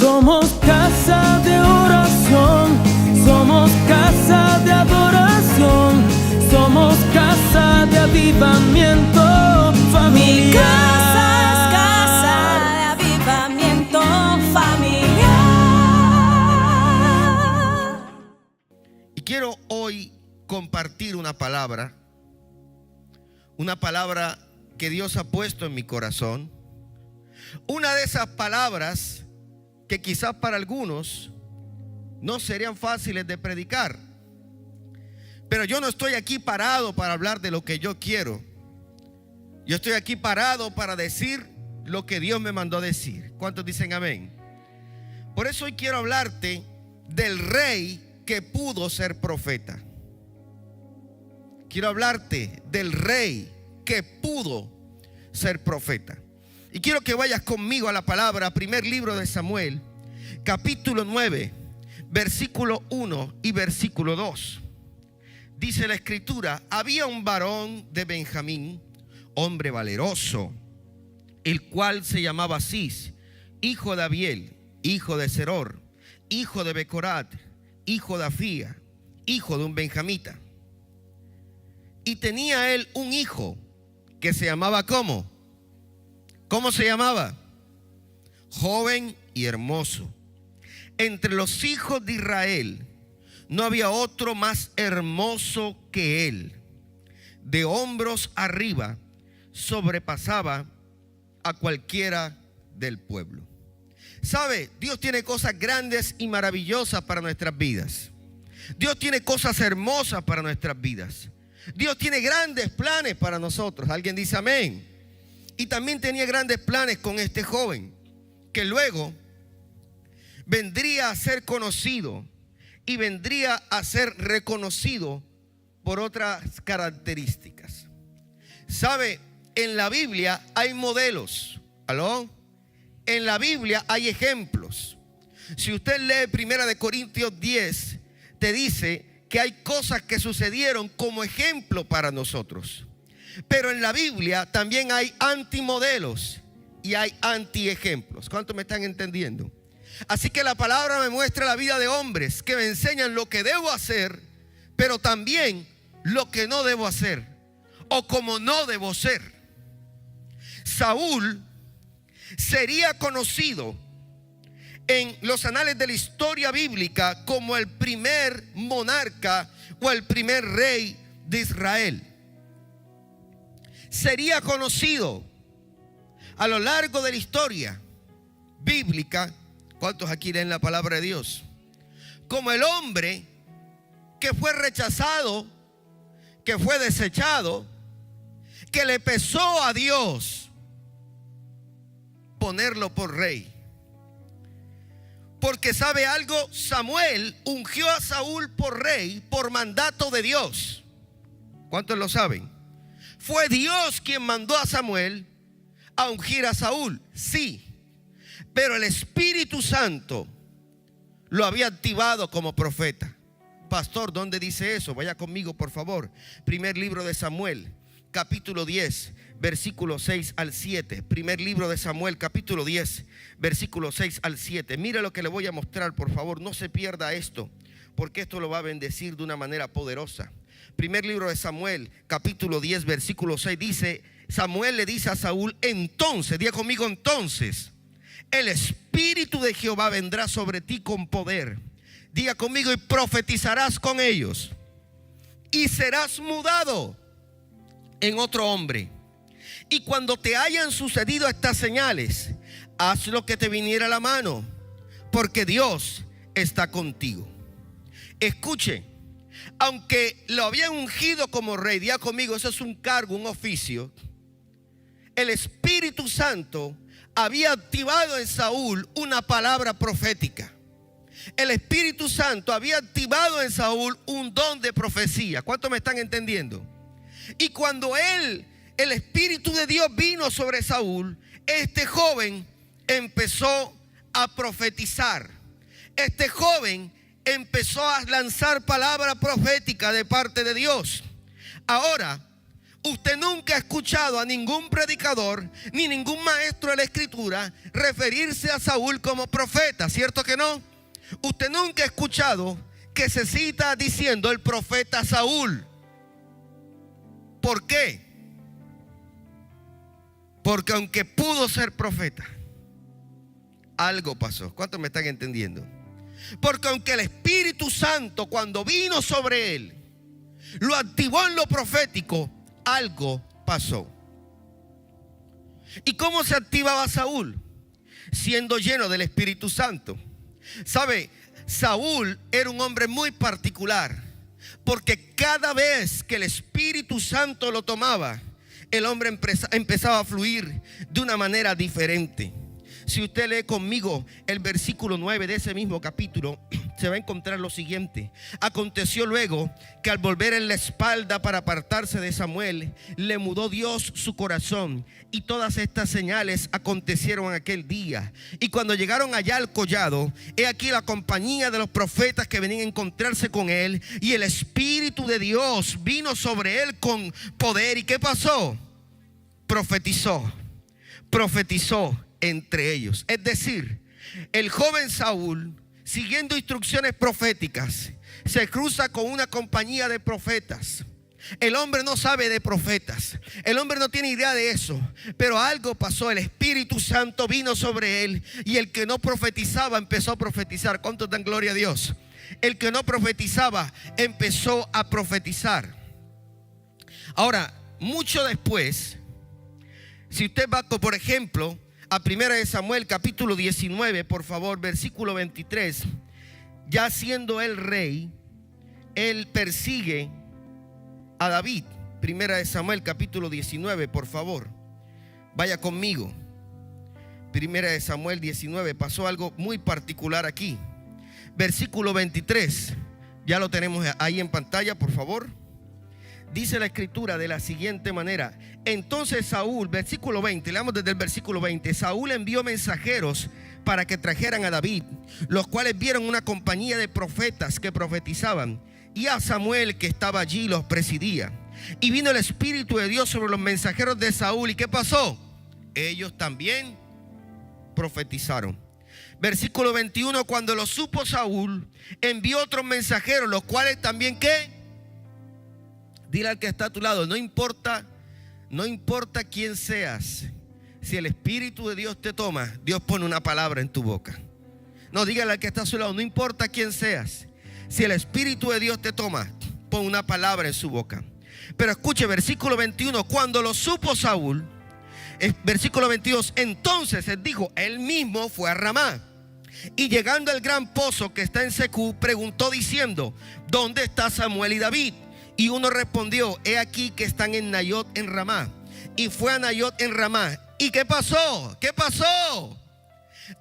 Somos casa de oración, somos casa de adoración, somos casa de avivamiento familiar. Mi casa es casa de avivamiento familiar. Y quiero hoy compartir una palabra que Dios ha puesto en mi corazón. Una de esas palabras que quizás para algunos no serían fáciles de predicar. Pero yo no estoy aquí parado para hablar de lo que yo quiero. Yo estoy aquí parado para decir lo que Dios me mandó a decir. ¿Cuántos dicen amén? Por eso hoy quiero hablarte del rey que pudo ser profeta. Quiero hablarte del rey que pudo ser profeta. Y quiero que vayas conmigo a la palabra, primer libro de Samuel, capítulo 9, versículo 1 y versículo 2. Dice la escritura: había un varón de Benjamín, hombre valeroso, el cual se llamaba Cis, hijo de Abiel, hijo de Seror, hijo de Becorat, hijo de Afía, hijo de un benjamita. Y tenía él un hijo que se llamaba ¿cómo? ¿Cómo se llamaba? Joven y hermoso. Entre los hijos de Israel no había otro más hermoso que él. De hombros arriba sobrepasaba a cualquiera del pueblo. ¿Sabe? Dios tiene cosas grandes y maravillosas para nuestras vidas. Dios tiene cosas hermosas para nuestras vidas. Dios tiene grandes planes para nosotros. ¿Alguien dice amén? Y también tenía grandes planes con este joven, que luego vendría a ser conocido y vendría a ser reconocido por otras características. ¿Sabe? En la Biblia hay modelos. ¿Aló? En la Biblia hay ejemplos. Si usted lee 1 Corintios 10, te dice que hay cosas que sucedieron como ejemplo para nosotros. Pero en la Biblia también hay antimodelos y hay antiejemplos. ¿Cuántos me están entendiendo? Así que la palabra me muestra la vida de hombres que me enseñan lo que debo hacer, pero también lo que no debo hacer o como no debo ser. Saúl sería conocido en los anales de la historia bíblica como el primer monarca o el primer rey de Israel. Sería conocido a lo largo de la historia bíblica, ¿cuántos aquí leen la palabra de Dios?, como el hombre que fue rechazado, que fue desechado, que le pesó a Dios ponerlo por rey. Porque ¿sabe algo? Samuel ungió a Saúl por rey por mandato de Dios. ¿Cuántos lo saben? ¿Fue Dios quien mandó a Samuel a ungir a Saúl? Sí, pero el Espíritu Santo lo había activado como profeta. Pastor, ¿dónde dice eso? Vaya conmigo, por favor. Primer libro de Samuel, capítulo 10, versículo 6 al 7. Primer libro de Samuel, capítulo 10, versículo 6 al 7. Mira lo que le voy a mostrar, por favor. No se pierda esto, porque esto lo va a bendecir de una manera poderosa. Primer libro de Samuel, capítulo 10, versículo 6, dice: Samuel le dice a Saúl, entonces, diga conmigo, entonces, el Espíritu de Jehová vendrá sobre ti con poder. Diga conmigo, y profetizarás con ellos, y serás mudado en otro hombre. Y cuando te hayan sucedido estas señales, haz lo que te viniera a la mano, porque Dios está contigo. Escuche, aunque lo habían ungido como rey, diga conmigo, eso es un cargo, un oficio. El Espíritu Santo había activado en Saúl una palabra profética. El Espíritu Santo había activado en Saúl un don de profecía. ¿Cuántos me están entendiendo? Y cuando el Espíritu de Dios vino sobre Saúl, este joven empezó a profetizar. Este joven empezó a lanzar palabra profética de parte de Dios. Ahora, Usted nunca ha escuchado a ningún predicador ni ningún maestro de la escritura referirse a Saúl como profeta, ¿cierto que no? Usted nunca ha escuchado que se cita diciendo el profeta Saúl. ¿Por qué? Porque aunque pudo ser profeta, algo pasó. ¿Cuántos me están entendiendo? Porque aunque el Espíritu Santo, cuando vino sobre él, lo activó en lo profético, algo pasó. ¿Y cómo se activaba Saúl? Siendo lleno del Espíritu Santo. ¿Sabe? Saúl era un hombre muy particular, porque cada vez que el Espíritu Santo lo tomaba, el hombre empezaba a fluir de una manera diferente. Si usted lee conmigo el versículo 9 de ese mismo capítulo, se va a encontrar lo siguiente. Aconteció luego que al volver en la espalda para apartarse de Samuel, le mudó Dios su corazón. Y todas estas señales acontecieron aquel día. Y cuando llegaron allá al collado, he aquí la compañía de los profetas que venían a encontrarse con él. Y el Espíritu de Dios vino sobre él con poder. ¿Y qué pasó? Profetizó entre ellos. Es decir, el joven Saúl, siguiendo instrucciones proféticas, se cruza con una compañía de profetas. El hombre no sabe de profetas, el hombre no tiene idea de eso, pero algo pasó. El Espíritu Santo vino sobre él, y el que no profetizaba empezó a profetizar. ¿Cuánto dan gloria a Dios? El que no profetizaba empezó a profetizar. Ahora, mucho después, si usted va, por ejemplo, a 1 Samuel capítulo 19, por favor, versículo 23. Ya siendo él rey, él persigue a David. 1 Samuel capítulo 19, por favor, vaya conmigo. 1 Samuel 19, pasó algo muy particular aquí. Versículo 23, ya lo tenemos ahí en pantalla, por favor. Dice la escritura de la siguiente manera. Entonces Saúl, versículo 20, leamos desde el versículo 20. Saúl envió mensajeros para que trajeran a David, los cuales vieron una compañía de profetas que profetizaban, y a Samuel, que estaba allí, los presidía. Y vino el Espíritu de Dios sobre los mensajeros de Saúl. ¿Y qué pasó? Ellos también profetizaron. Versículo 21, cuando lo supo Saúl, envió otros mensajeros, los cuales también, ¿qué? Dile al que está a tu lado, no importa quién seas, si el Espíritu de Dios te toma, Dios pone una palabra en tu boca. No, dígale al que está a su lado, no importa quién seas, si el Espíritu de Dios te toma, pone una palabra en su boca. Pero escuche, versículo 21, cuando lo supo Saúl, versículo 22, entonces él dijo, él mismo fue a Ramá, y llegando al gran pozo que está en Secú, preguntó diciendo, ¿dónde está Samuel y David? Y uno respondió, he aquí que están en Nayot en Ramá. Y fue a Nayot en Ramá. ¿Y qué pasó? ¿Qué pasó?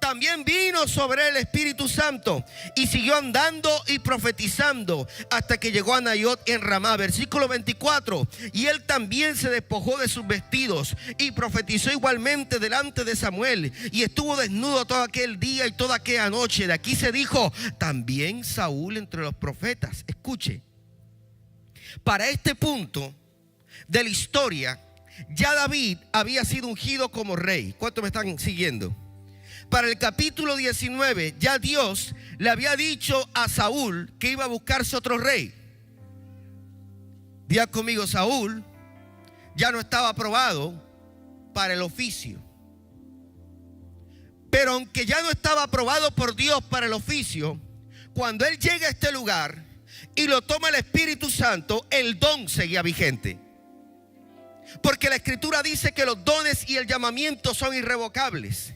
También vino sobre él el Espíritu Santo, y siguió andando y profetizando hasta que llegó a Nayot en Ramá. Versículo 24. Y él también se despojó de sus vestidos y profetizó igualmente delante de Samuel, y estuvo desnudo todo aquel día y toda aquella noche. De aquí se dijo, también Saúl entre los profetas. Escuche, para este punto de la historia, ya David había sido ungido como rey. ¿Cuántos me están siguiendo? Para el capítulo 19, ya Dios le había dicho a Saúl que iba a buscarse otro rey. Diga conmigo, Saúl ya no estaba aprobado para el oficio. Pero aunque ya no estaba aprobado por Dios para el oficio, cuando él llega a este lugar y lo toma el Espíritu Santo, el don seguía vigente. Porque la Escritura dice que los dones y el llamamiento son irrevocables.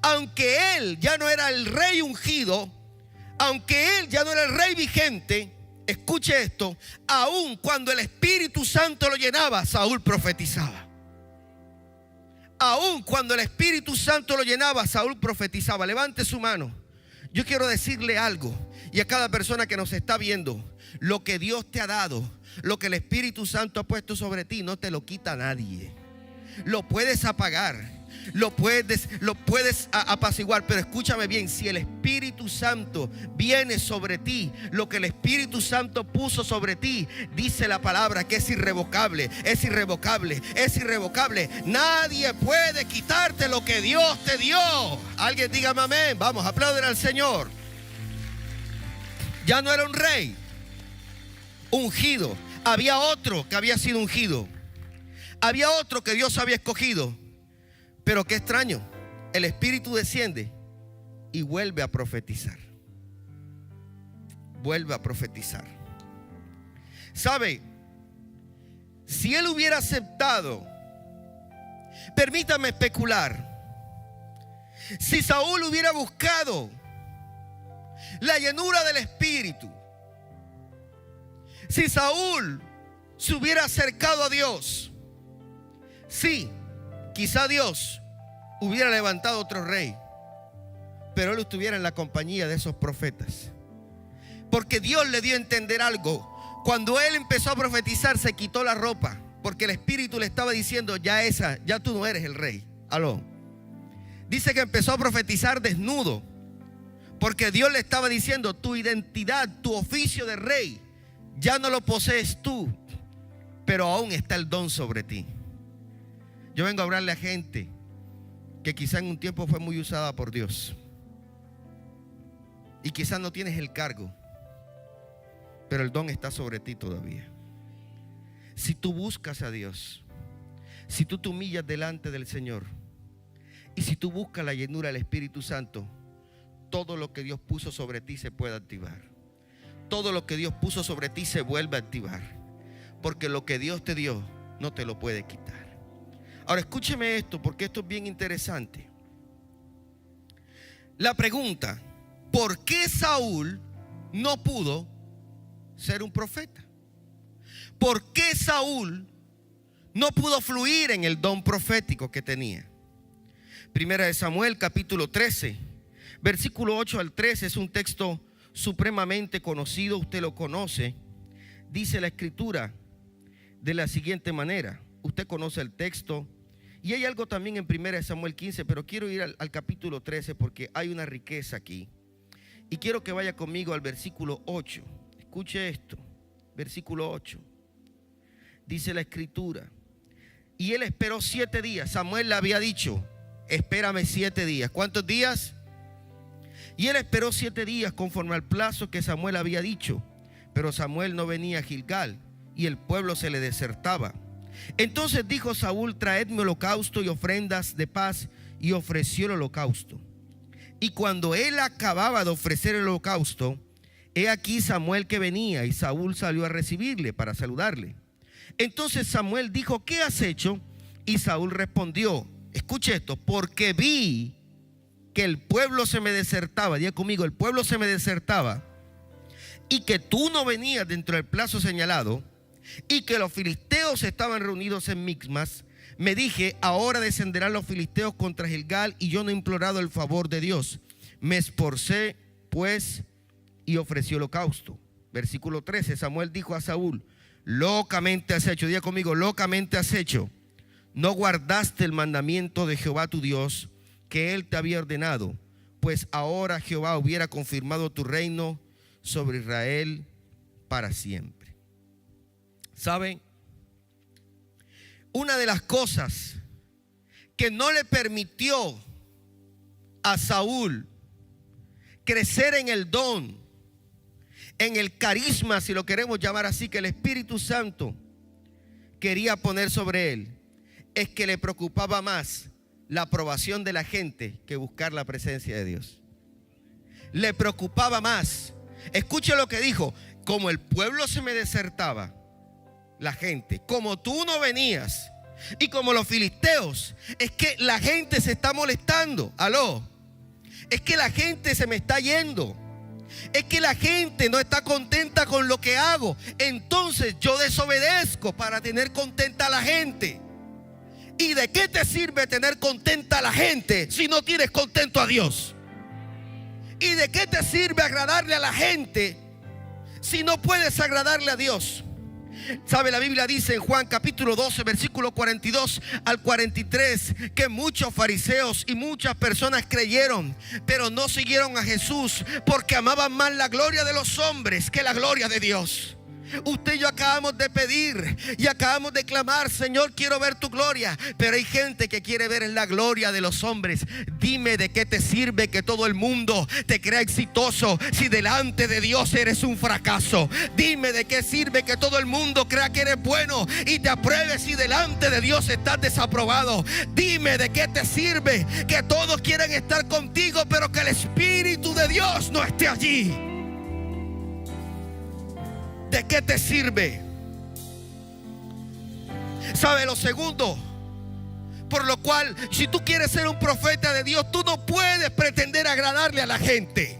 Aunque él ya no era el rey ungido, aunque él ya no era el rey vigente, escuche esto, aun cuando el Espíritu Santo lo llenaba, Saúl profetizaba. Aun cuando el Espíritu Santo lo llenaba, Saúl profetizaba. Levante su mano. Yo quiero decirle algo, y a cada persona que nos está viendo, lo que Dios te ha dado, lo que el Espíritu Santo ha puesto sobre ti, no te lo quita nadie. Lo puedes apagar, lo puedes apaciguar. Pero escúchame bien, si el Espíritu Santo viene sobre ti, lo que el Espíritu Santo puso sobre ti, dice la palabra que es irrevocable, es irrevocable, es irrevocable. Nadie puede quitarte lo que Dios te dio. Alguien dígame amén. Vamos, aplaudir al Señor. Ya no era un rey ungido, había otro que había sido ungido, había otro que Dios había escogido. Pero qué extraño, el Espíritu desciende y vuelve a profetizar. Vuelve a profetizar. ¿Sabe? Si él hubiera aceptado, permítame especular, si Saúl hubiera buscado la llenura del Espíritu, si Saúl se hubiera acercado a Dios, sí, quizá Dios hubiera levantado otro rey, pero él estuviera en la compañía de esos profetas. Porque Dios le dio a entender algo. Cuando él empezó a profetizar, se quitó la ropa, porque el Espíritu le estaba diciendo, ya tú no eres el rey. Aló. Dice que empezó a profetizar desnudo, porque Dios le estaba diciendo, tu identidad, tu oficio de rey, ya no lo posees tú, pero aún está el don sobre ti. Yo vengo a hablarle a gente que quizá en un tiempo fue muy usada por Dios, y quizás no tienes el cargo, pero el don está sobre ti todavía. Si tú buscas a Dios, si tú te humillas delante del Señor, y si tú buscas la llenura del Espíritu Santo, todo lo que Dios puso sobre ti se puede activar. Todo lo que Dios puso sobre ti se vuelve a activar, porque lo que Dios te dio no te lo puede quitar. Ahora escúcheme esto, porque esto es bien interesante. La pregunta, ¿por qué Saúl no pudo ser un profeta? ¿Por qué Saúl no pudo fluir en el don profético que tenía? Primera de Samuel, capítulo 13, versículo 8 al 13, es un texto supremamente conocido, usted lo conoce. Dice la escritura de la siguiente manera. Usted conoce el texto y hay algo también en 1 Samuel 15, pero quiero ir al capítulo 13 porque hay una riqueza aquí. Y quiero que vaya conmigo al versículo 8. Escuche esto, versículo 8. Dice la escritura, y él esperó 7 días. Samuel le había dicho, espérame 7 días. ¿Cuántos días? Y él esperó 7 días conforme al plazo que Samuel había dicho. Pero Samuel no venía a Gilgal y el pueblo se le desertaba. Entonces dijo Saúl, traedme holocausto y ofrendas de paz, y ofreció el holocausto. Y cuando él acababa de ofrecer el holocausto, he aquí Samuel que venía, y Saúl salió a recibirle para saludarle. Entonces Samuel dijo, ¿qué has hecho? Y Saúl respondió, escuche esto, porque vi que el pueblo se me desertaba. Diga conmigo, el pueblo se me desertaba, y que tú no venías dentro del plazo señalado, y que los filisteos estaban reunidos en Micmas. Me dije, ahora descenderán los filisteos contra Gilgal, y yo no he implorado el favor de Dios. Me esforcé pues y ofrecí holocausto. Versículo 13, Samuel dijo a Saúl, locamente has hecho. Diga conmigo, locamente has hecho. No guardaste el mandamiento de Jehová tu Dios, que él te había ordenado, pues ahora Jehová hubiera confirmado tu reino sobre Israel para siempre. ¿Saben? Una de las cosas que no le permitió a Saúl crecer en el don, en el carisma, si lo queremos llamar así, que el Espíritu Santo quería poner sobre él, es que le preocupaba más la aprobación de la gente que buscar la presencia de Dios. Le preocupaba más. Escuche lo que dijo, como el pueblo se me desertaba, la gente, como tú no venías, y como los filisteos, es que la gente se está molestando. Aló, es que la gente se me está yendo, es que la gente no está contenta con lo que hago. Entonces yo desobedezco para tener contenta a la gente. ¿Y de qué te sirve tener contenta a la gente si no tienes contento a Dios? ¿Y de qué te sirve agradarle a la gente si no puedes agradarle a Dios? ¿Sabe? La Biblia dice en Juan capítulo 12, versículo 42 al 43, que muchos fariseos y muchas personas creyeron, pero no siguieron a Jesús porque amaban más la gloria de los hombres que la gloria de Dios. Usted y yo acabamos de pedir y acabamos de clamar: Señor, quiero ver tu gloria. Pero hay gente que quiere ver en la gloria de los hombres. Dime, ¿de qué te sirve que todo el mundo te crea exitoso si delante de Dios eres un fracaso? Dime, ¿de qué sirve que todo el mundo crea que eres bueno y te apruebe si delante de Dios estás desaprobado? Dime, ¿de qué te sirve que todos quieran estar contigo pero que el Espíritu de Dios no esté allí? ¿De qué te sirve? ¿Sabe lo segundo? Por lo cual, si tú quieres ser un profeta de Dios, tú no puedes pretender agradarle a la gente.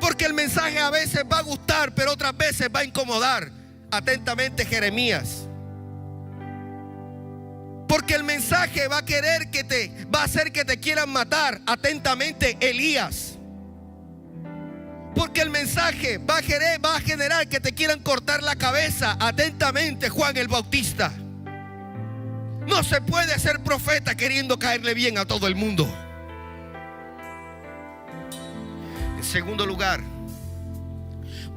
Porque el mensaje a veces va a gustar, pero otras veces va a incomodar. Atentamente, Jeremías. Porque el mensaje va a hacer que te quieran matar. Atentamente, Elías. Porque el mensaje va a generar que te quieran cortar la cabeza. Atentamente, Juan el Bautista. No se puede ser profeta queriendo caerle bien a todo el mundo. En segundo lugar,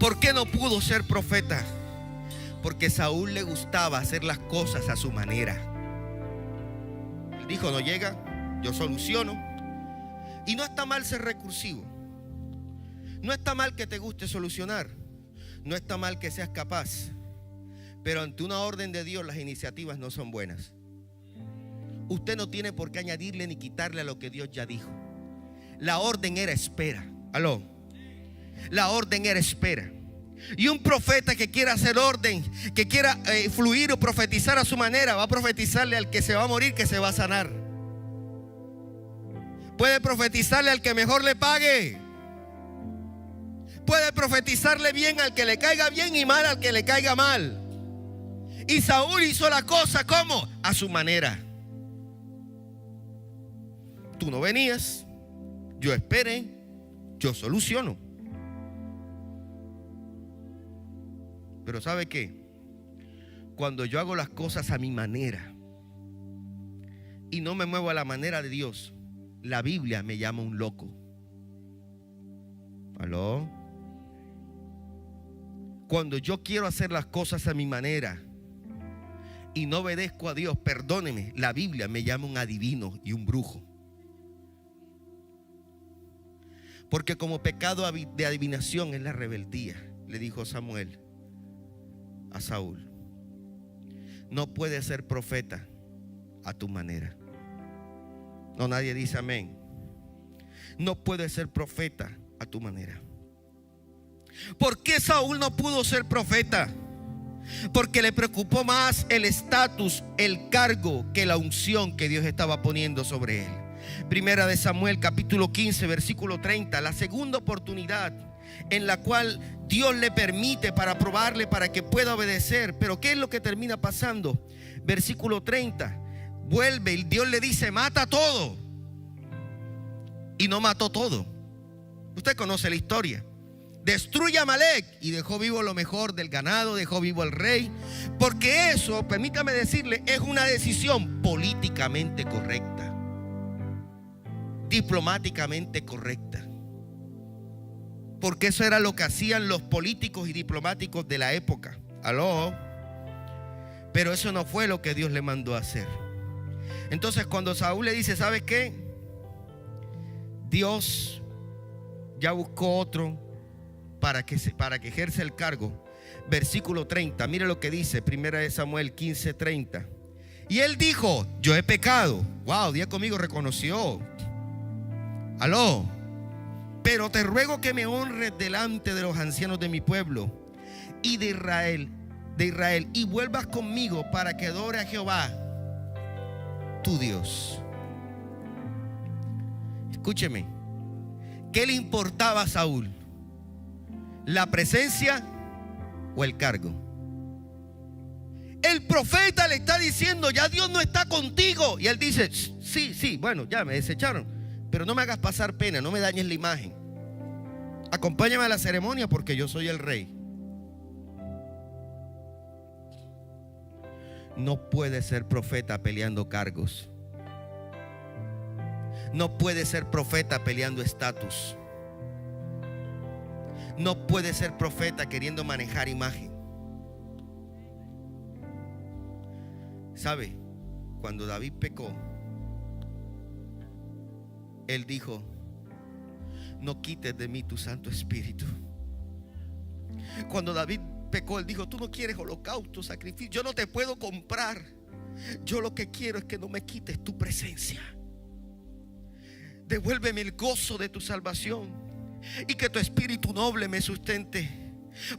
¿por qué no pudo ser profeta? Porque a Saúl le gustaba hacer las cosas a su manera. Él dijo: no llega, yo soluciono. Y no está mal ser recursivo. No está mal que te guste solucionar. No está mal que seas capaz. Pero ante una orden de Dios las iniciativas no son buenas. Usted no tiene por qué añadirle ni quitarle a lo que Dios ya dijo. La orden era espera. ¿Aló? La orden era espera. Y un profeta que quiera hacer orden, que quiera fluir o profetizar a su manera, va a profetizarle al que se va a morir que se va a sanar. Puede profetizarle al que mejor le pague. Puede profetizarle bien al que le caiga bien y mal al que le caiga mal. Y Saúl hizo la cosa ¿cómo? A su manera. Tú no venías, yo esperé, yo soluciono. Pero ¿sabe qué? Cuando yo hago las cosas a mi manera y no me muevo a la manera de Dios, la Biblia me llama un loco. ¿Aló? Cuando yo quiero hacer las cosas a mi manera y no obedezco a Dios, perdóneme, la Biblia me llama un adivino y un brujo. Porque como pecado de adivinación es la rebeldía, le dijo Samuel a Saúl. No puedes ser profeta a tu manera. No, nadie dice amén. No puedes ser profeta a tu manera. ¿Por qué Saúl no pudo ser profeta? Porque le preocupó más el estatus, el cargo, que la unción que Dios estaba poniendo sobre él. Primera de Samuel capítulo 15 versículo 30. La segunda oportunidad en la cual Dios le permite para probarle, para que pueda obedecer. Pero ¿qué es lo que termina pasando? Versículo 30. Vuelve y Dios le dice: mata todo. Y no mató todo. Usted conoce la historia. Destruye a Amalek y dejó vivo lo mejor del ganado, dejó vivo al rey. Porque eso, permítame decirle, es una decisión políticamente correcta, diplomáticamente correcta. Porque eso era lo que hacían los políticos y diplomáticos de la época. ¿Aló? Pero eso no fue lo que Dios le mandó a hacer. Entonces cuando Saúl le dice: ¿sabes qué? Dios ya buscó otro para que ejerza el cargo. Versículo 30, mire lo que dice, Primera de Samuel 15:30. Y él dijo: yo he pecado. Wow, diga conmigo, reconoció. Aló. Pero te ruego que me honres delante de los ancianos de mi pueblo y de Israel, y vuelvas conmigo para que adore a Jehová, tu Dios. Escúcheme, ¿qué le importaba a Saúl? ¿La presencia o el cargo? El profeta le está diciendo: ya Dios no está contigo. Y él dice: sí, bueno, ya me desecharon, pero no me hagas pasar pena, no me dañes la imagen. Acompáñame a la ceremonia porque yo soy el rey. No puede ser profeta peleando cargos. No puede ser profeta peleando estatus. No puede ser profeta queriendo manejar imagen. ¿Sabe? Cuando David pecó, él dijo: no quites de mí tu Santo Espíritu. Cuando David pecó, él dijo: tú no quieres holocausto, sacrificio, yo no te puedo comprar. Yo lo que quiero es que no me quites tu presencia. Devuélveme el gozo de tu salvación y que tu espíritu noble me sustente.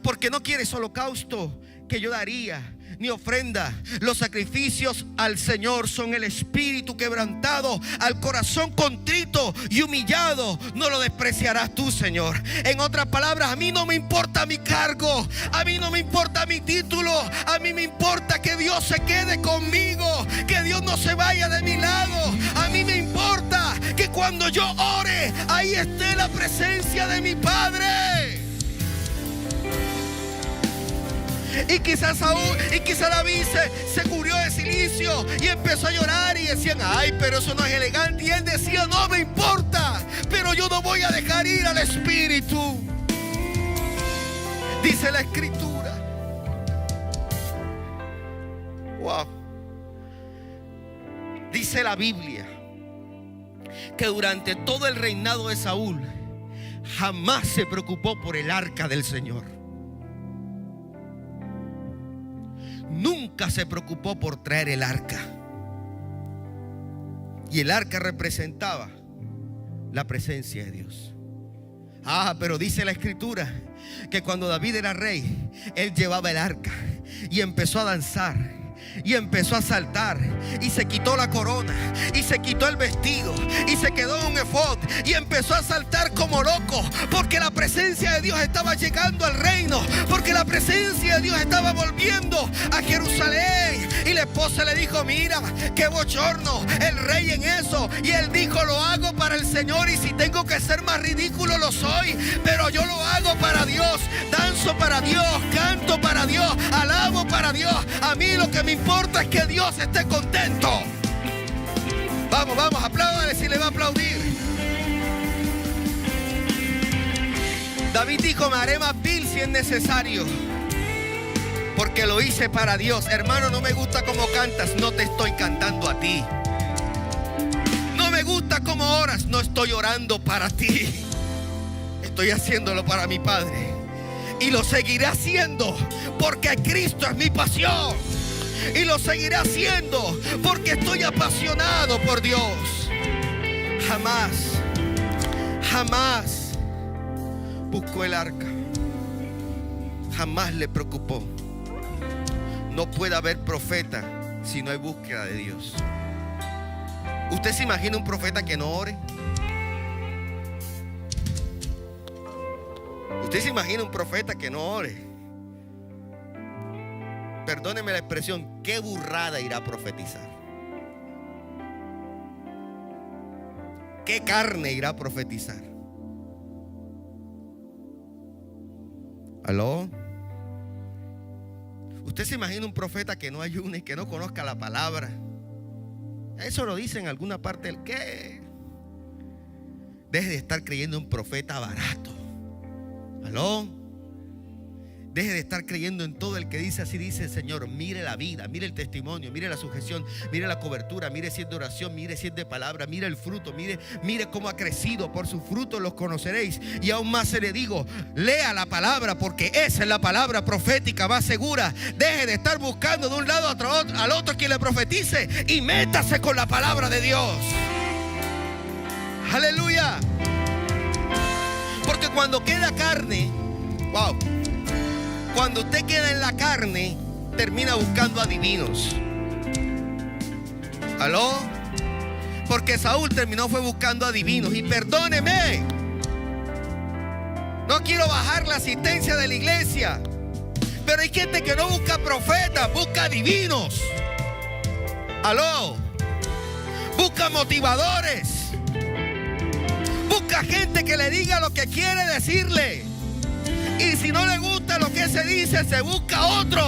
Porque no quieres holocausto que yo daría, ni ofrenda. Los sacrificios al Señor son el espíritu quebrantado, al corazón contrito y humillado no lo despreciarás tú, Señor. En otras palabras, a mí no me importa mi cargo, a mí no me importa mi título, a mí me importa que Dios se quede conmigo, que Dios no se vaya de mi lado. A mí me importa que cuando yo ore, ahí esté la presencia de mi Padre. Y quizás David se cubrió de cilicio y empezó a llorar y decían: ay, pero eso no es elegante. Y él decía: no me importa, pero yo no voy a dejar ir al Espíritu. Dice la Escritura, wow, dice la Biblia que durante todo el reinado de Saúl jamás se preocupó por el arca del Señor. Nunca se preocupó por traer el arca. Y el arca representaba la presencia de Dios. Pero dice la Escritura que cuando David era rey, él llevaba el arca y empezó a danzar y empezó a saltar y se quitó la corona y se quitó el vestido y se quedó en un efod y empezó a saltar como loco, porque la presencia de Dios estaba llegando al reino, porque la presencia de Dios estaba volviendo a Jerusalén. Y la esposa le dijo: mira, qué bochorno el rey en eso. Y él dijo: lo hago para el Señor, y si tengo que ser más ridículo lo soy, pero yo lo hago para Dios. Danzo para Dios, canto para Dios, alabo para Dios. A mí lo que me importa es que Dios esté contento. Vamos, apláudale si le va a aplaudir. David dijo: me haré más vil si es necesario, porque lo hice para Dios. Hermano, no me gusta cómo cantas, no te estoy cantando a ti. No me gusta cómo oras, no estoy orando para ti. Estoy haciéndolo para mi Padre, y lo seguiré haciendo porque Cristo es mi pasión. Y lo seguiré haciendo porque estoy apasionado por Dios. Jamás buscó el arca. Jamás le preocupó. No puede haber profeta si no hay búsqueda de Dios. ¿Usted se imagina un profeta que no ore? ¿Usted se imagina un profeta que no ore? Perdóneme la expresión, qué burrada irá a profetizar. ¿Qué carne irá a profetizar? ¿Aló? ¿Usted se imagina un profeta que no ayune, que no conozca la palabra? Eso lo dice en alguna parte del qué. Deje de estar creyendo en un profeta barato. ¿Aló? Deje de estar creyendo en todo el que dice así dice el Señor. Mire la vida, mire el testimonio, mire la sujeción, mire la cobertura, mire si es de oración, mire si es de palabra, mire el fruto, mire cómo ha crecido. Por sus frutos los conoceréis. Y aún más se le digo, lea la palabra, porque esa es la palabra profética más segura. Deje de estar buscando de un lado al otro quien le profetice y métase con la palabra de Dios. Aleluya. Porque cuando queda carne, wow, cuando usted queda en la carne, termina buscando adivinos. ¿Aló? Porque Saúl fue buscando adivinos. Y perdóneme, no quiero bajar la asistencia de la iglesia, pero hay gente que no busca profetas, busca adivinos. ¿Aló? Busca motivadores. Busca gente que le diga lo que quiere decirle. Y si no le gusta lo que se dice, se busca otro.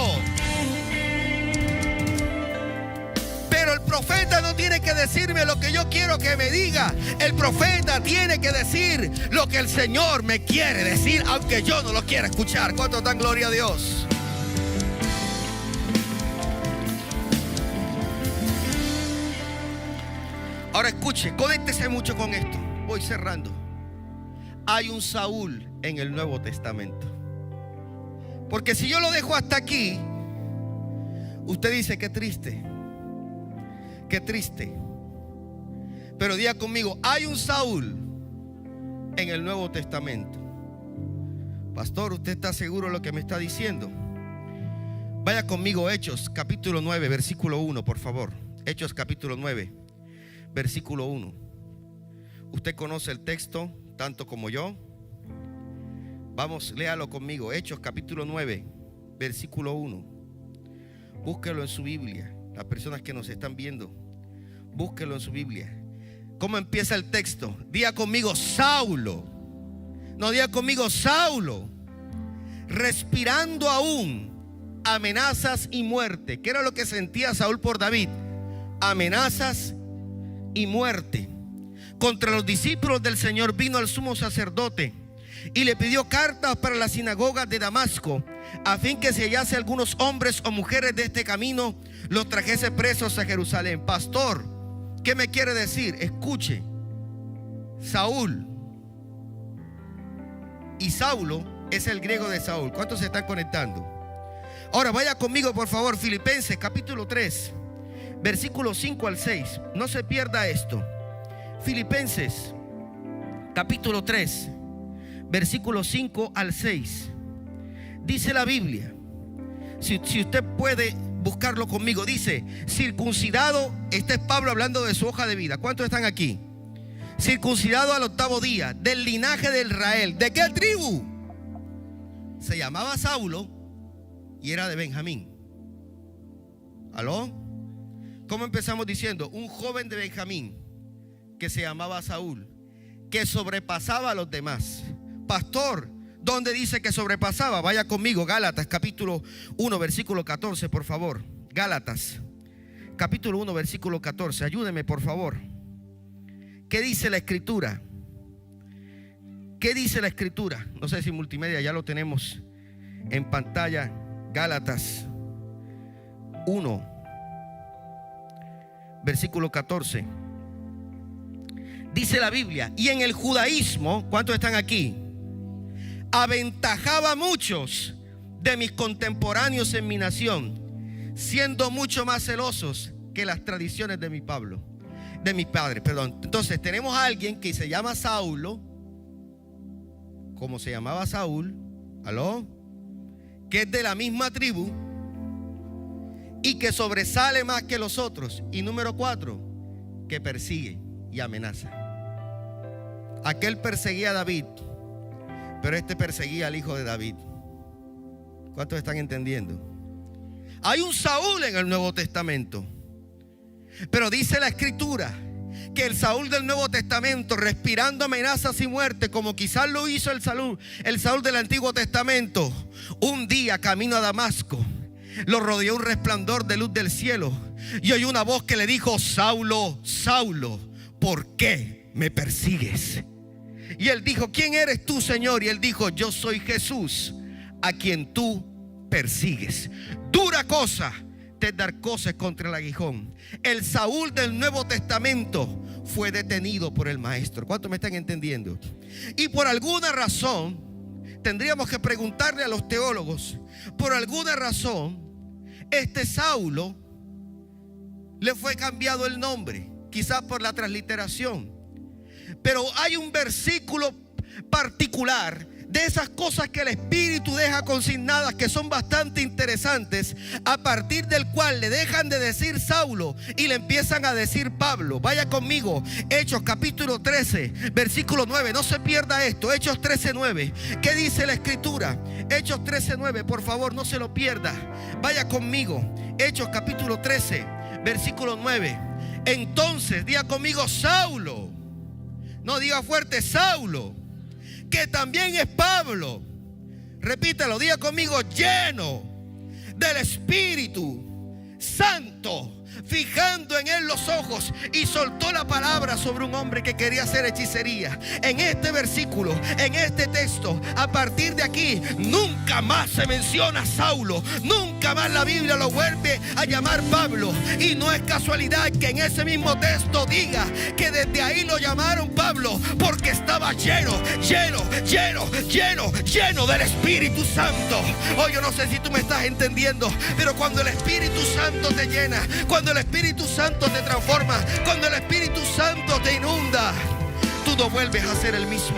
Pero el profeta no tiene que decirme lo que yo quiero que me diga. El profeta tiene que decir lo que el Señor me quiere decir, aunque yo no lo quiera escuchar. ¿Cuánto dan gloria a Dios? Ahora escuche, conéctese mucho con esto. Voy cerrando. Hay un Saúl en el Nuevo Testamento. Porque si yo lo dejo hasta aquí, usted dice, qué triste. Qué triste. Pero diga conmigo, hay un Saúl en el Nuevo Testamento. Pastor, ¿usted está seguro de lo que me está diciendo? Vaya conmigo, Hechos capítulo 9, versículo 1, por favor. Hechos capítulo 9, versículo 1. Usted conoce el texto tanto como yo. Vamos, léalo conmigo. Hechos capítulo 9, versículo 1. Búsquelo en su Biblia. Las personas que nos están viendo, búsquelo en su Biblia. ¿Cómo empieza el texto? Diga conmigo, Saulo. No, diga conmigo, Saulo, respirando aún amenazas y muerte. ¿Qué era lo que sentía Saúl por David? Amenazas y muerte. Contra los discípulos del Señor vino al sumo sacerdote y le pidió cartas para las sinagogas de Damasco, a fin que si hallase algunos hombres o mujeres de este camino, los trajese presos a Jerusalén. Pastor, ¿qué me quiere decir? Escuche. Saúl y Saulo es el griego de Saúl. ¿Cuántos se están conectando? Ahora vaya conmigo, por favor, Filipenses capítulo 3, versículos 5 al 6. No se pierda esto. Filipenses capítulo 3, versículos 5 al 6. Dice la Biblia, si usted puede buscarlo conmigo, dice, circuncidado. Este es Pablo hablando de su hoja de vida. ¿Cuántos están aquí? Circuncidado al 8º día, del linaje de Israel. ¿De qué tribu? Se llamaba Saulo y era de Benjamín. ¿Aló? ¿Cómo empezamos diciendo? Un joven de Benjamín que se llamaba Saúl, que sobrepasaba a los demás. Pastor, ¿dónde dice que sobrepasaba? Vaya conmigo, Gálatas capítulo 1, versículo 14, por favor. Gálatas capítulo 1, versículo 14. Ayúdeme, por favor. ¿Qué dice la Escritura? ¿Qué dice la Escritura? No sé si multimedia ya lo tenemos en pantalla. Gálatas 1, versículo 14. Dice la Biblia, y en el judaísmo, ¿cuántos están aquí? Aventajaba a muchos de mis contemporáneos en mi nación, siendo mucho más celosos que las tradiciones de mi padre, perdón. Entonces tenemos a alguien que se llama Saulo, como se llamaba Saúl, ¿aló? Que es de la misma tribu y que sobresale más que los otros. Y número 4, que persigue y amenaza. Aquel perseguía a David, pero este perseguía al hijo de David. ¿Cuántos están entendiendo? Hay un Saúl en el Nuevo Testamento, pero dice la Escritura que el Saúl del Nuevo Testamento, respirando amenazas y muerte, como quizás lo hizo el Saúl del Antiguo Testamento, un día camino a Damasco, lo rodeó un resplandor de luz del cielo y oyó una voz que le dijo: Saulo, Saulo, ¿por qué me persigues? Y él dijo: ¿quién eres tú, Señor? Y él dijo: yo soy Jesús, a quien tú persigues. Dura cosa te es dar cosas contra el aguijón. El Saúl del Nuevo Testamento fue detenido por el maestro. ¿Cuántos me están entendiendo? Y por alguna razón, tendríamos que preguntarle a los teólogos, por alguna razón, este Saulo le fue cambiado el nombre, quizás por la transliteración. Pero hay un versículo particular de esas cosas que el Espíritu deja consignadas, que son bastante interesantes, a partir del cual le dejan de decir Saulo y le empiezan a decir Pablo. Vaya conmigo, Hechos capítulo 13, versículo 9. No se pierda esto, Hechos 13, 9. ¿Qué dice la Escritura? Hechos 13, 9, por favor, no se lo pierda. Vaya conmigo, Hechos capítulo 13, versículo 9. Entonces, diga conmigo, Saulo. No, diga fuerte, Saulo, que también es Pablo. Repítalo, diga conmigo, lleno del Espíritu Santo, fijando en él los ojos, y soltó la palabra sobre un hombre que quería hacer hechicería. En este versículo, en este texto, a partir de aquí, nunca más se menciona a Saulo. Nunca más la Biblia lo vuelve a llamar Pablo. Y no es casualidad que en ese mismo texto diga que desde ahí lo llamaron Pablo, porque estaba lleno del Espíritu Santo. Hoy yo no sé si tú me estás entendiendo, pero cuando el Espíritu Santo te llena, cuando el Espíritu Santo te transforma, cuando el Espíritu Santo te inunda, tú no vuelves a ser el mismo.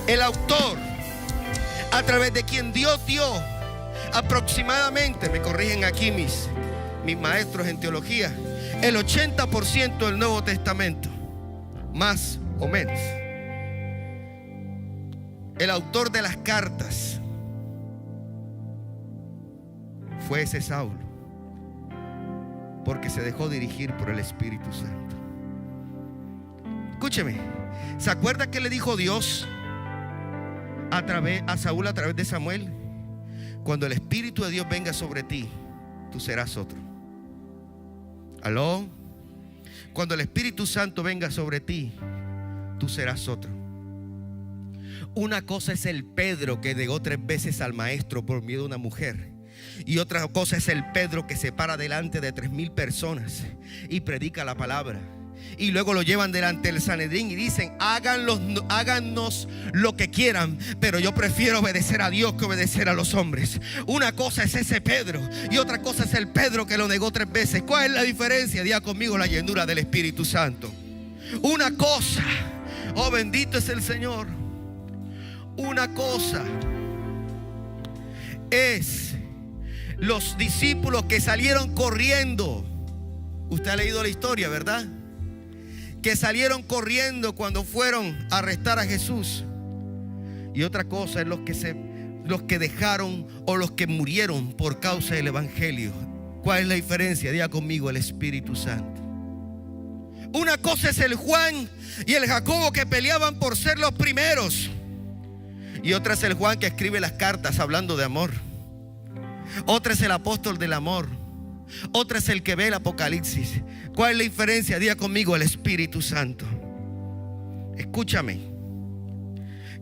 El autor, a través de quien Dios dio aproximadamente, me corrigen aquí mis maestros en teología, el 80% del Nuevo Testamento, más o menos. El autor de las cartas fue ese Saulo, porque se dejó dirigir por el Espíritu Santo. Escúcheme, ¿se acuerda que le dijo Dios a Saúl a través de Samuel? Cuando el Espíritu de Dios venga sobre ti, tú serás otro. ¿Aló? Cuando el Espíritu Santo venga sobre ti, tú serás otro. Una cosa es el Pedro que negó 3 veces al maestro por miedo a una mujer, y otra cosa es el Pedro que se para delante de 3,000 personas y predica la palabra. Y luego lo llevan delante del Sanedrín y dicen: háganos lo que quieran, pero yo prefiero obedecer a Dios que obedecer a los hombres. Una cosa es ese Pedro y otra cosa es el Pedro que lo negó 3 veces. ¿Cuál es la diferencia? Diga conmigo: la llenura del Espíritu Santo. Una cosa, oh bendito es el Señor, una cosa es los discípulos que salieron corriendo. Usted ha leído la historia, ¿verdad? Que salieron corriendo cuando fueron a arrestar a Jesús. Y otra cosa es los que dejaron o los que murieron por causa del Evangelio. ¿Cuál es la diferencia? Diga conmigo: el Espíritu Santo. Una cosa es el Juan y el Jacobo que peleaban por ser los primeros, y otra es el Juan que escribe las cartas hablando de amor. Otra es el apóstol del amor. Otra es el que ve el Apocalipsis. ¿Cuál es la diferencia? Diga conmigo: el Espíritu Santo. Escúchame,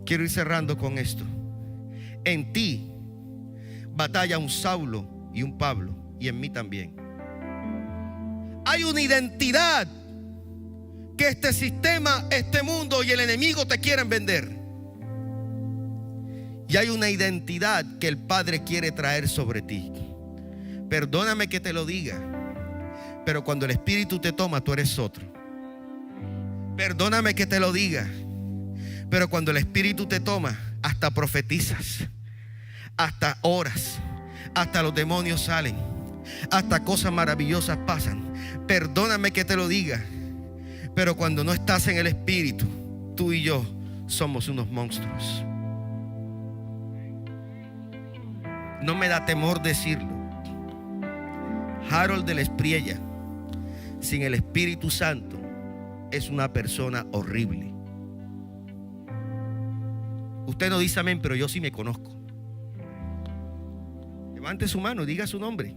quiero ir cerrando con esto. En ti batalla un Saulo y un Pablo, y en mí también. Hay una identidad que este sistema, este mundo y el enemigo te quieren vender. Y hay una identidad que el Padre quiere traer sobre ti. Perdóname que te lo diga, pero cuando el Espíritu te toma, tú eres otro. Perdóname que te lo diga, pero cuando el Espíritu te toma, hasta profetizas, hasta oras, hasta los demonios salen, hasta cosas maravillosas pasan. Perdóname que te lo diga, pero cuando no estás en el Espíritu, tú y yo somos unos monstruos. No me da temor decirlo. Harold de la Espriella, sin el Espíritu Santo, es una persona horrible. Usted no dice amén, pero yo sí me conozco. Levante su mano y diga su nombre.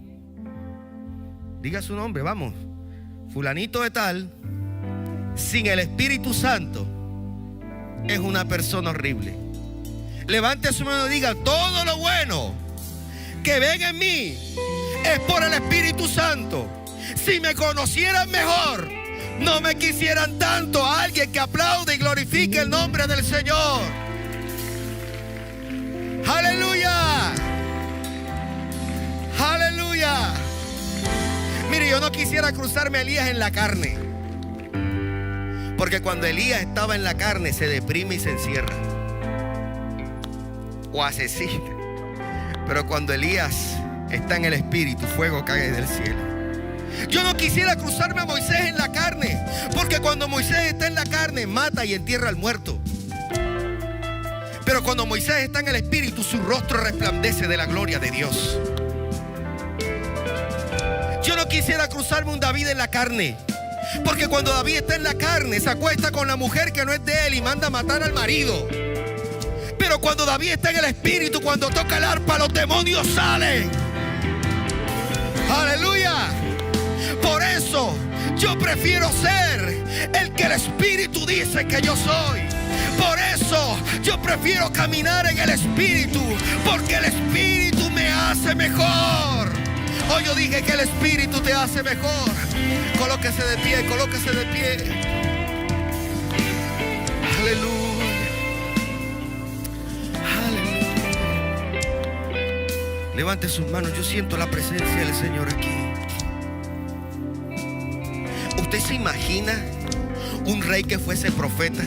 Diga su nombre, vamos. Fulanito de tal, sin el Espíritu Santo, es una persona horrible. Levante su mano y diga: todo lo bueno que ven en mí es por el Espíritu Santo. Si me conocieran mejor, no me quisieran tanto. A alguien que aplaude y glorifique el nombre del Señor. Aleluya, aleluya. Mire, yo no quisiera cruzarme a Elías en la carne, porque cuando Elías estaba en la carne se deprime y se encierra o asesina. Pero cuando Elías está en el Espíritu, fuego cae del cielo. Yo no quisiera cruzarme a Moisés en la carne, porque cuando Moisés está en la carne, mata y entierra al muerto. Pero cuando Moisés está en el Espíritu, su rostro resplandece de la gloria de Dios. Yo no quisiera cruzarme un David en la carne, porque cuando David está en la carne, se acuesta con la mujer que no es de él y manda a matar al marido. Pero cuando David está en el Espíritu, cuando toca el arpa, los demonios salen. Aleluya. Por eso yo prefiero ser el que el Espíritu dice que yo soy. Por eso yo prefiero caminar en el Espíritu, porque el Espíritu me hace mejor. Hoy yo dije que el Espíritu te hace mejor. Colóquese de pie, colóquese de pie. Aleluya. Aleluya. Levante sus manos. Yo siento la presencia del Señor aquí. ¿Usted se imagina un rey que fuese profeta?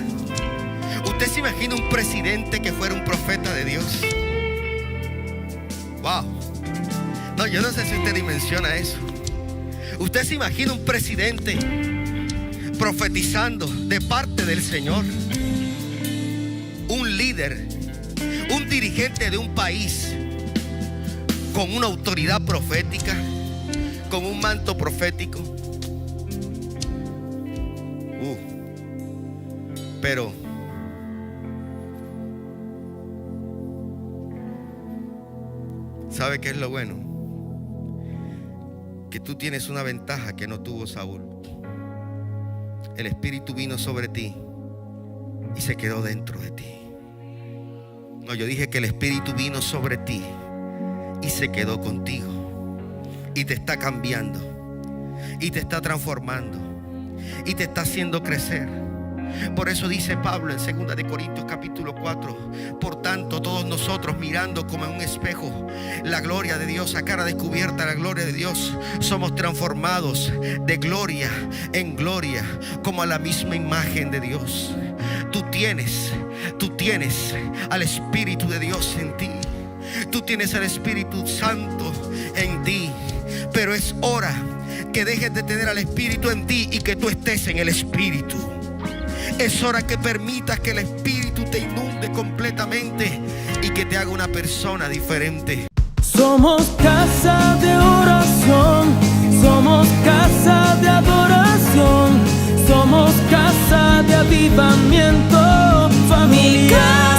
¿Usted se imagina un presidente que fuera un profeta de Dios? Wow. No, yo no sé si usted dimensiona eso. ¿Usted se imagina un presidente profetizando de parte del Señor? Un líder, un dirigente de un país con una autoridad profética, con un manto profético. Pero ¿sabe qué es lo bueno? Que tú tienes una ventaja que no tuvo Saúl. El Espíritu vino sobre ti y se quedó dentro de ti. No, yo dije que el Espíritu vino sobre ti y se quedó contigo. Y te está cambiando. Y te está transformando. Y te está haciendo crecer. Por eso dice Pablo en 2 Corintios capítulo 4: por tanto, todos nosotros, mirando como en un espejo la gloria de Dios, a cara descubierta la gloria de Dios, somos transformados de gloria en gloria, como a la misma imagen de Dios. Tú tienes al Espíritu de Dios en ti. Tú tienes al Espíritu Santo en ti. Pero es hora que dejes de tener al Espíritu en ti y que tú estés en el Espíritu. Es hora que permitas que el Espíritu te inunde completamente y que te haga una persona diferente. Somos casa de oración, somos casa de adoración, somos casa de avivamiento familiar.